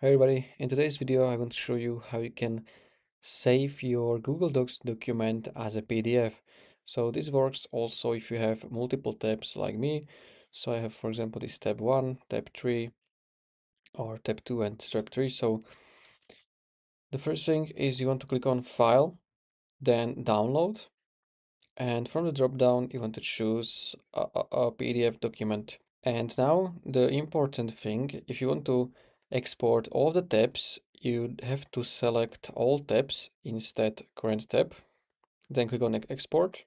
Hi everybody, in today's video I want to show you how you can save your Google Docs document as a PDF. So this works also if you have multiple tabs like me. So I have, for example, this tab 1, tab 3, or tab 2 and tab 3. So the first thing is you want to click on File, then Download, and from the drop down you want to choose a PDF document. And now the important thing, if you want to export all the tabs, you have to select all tabs instead current tab. Then click on export.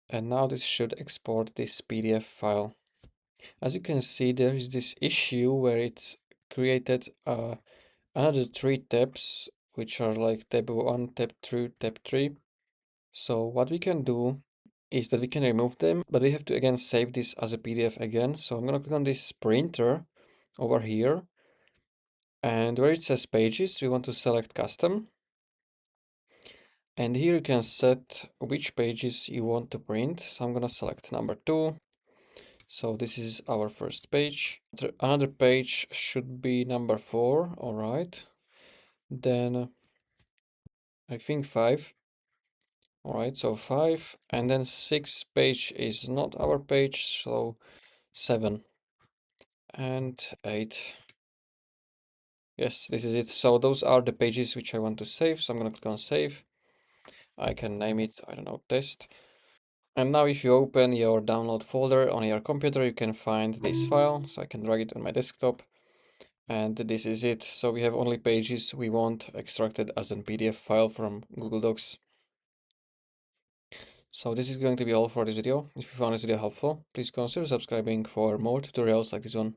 And now this should export this PDF file. As you can see, there is this issue where it's created another three tabs, which are like tab 1, tab 2, tab 3. So what we can do is that we can remove them, but we have to again save this as a PDF again. So I'm gonna click on this printer over here, and where it says pages, we want to select custom. And here you can set which pages you want to print. So I'm gonna select number 2. So this is our first page. Another page should be number 4, all right. Then I think 5. All right, so 5, and then 6 page is not our page, so 7 and 8. Yes, this is it. So those are the pages which I want to save. So I'm gonna click on save. I can name it, I don't know, test. And now if you open your download folder on your computer, you can find this file. So I can drag it on my desktop. And this is it. So we have only pages we want extracted as a PDF file from Google Docs. So this is going to be all for this video. If you found this video helpful, please consider subscribing for more tutorials like this one.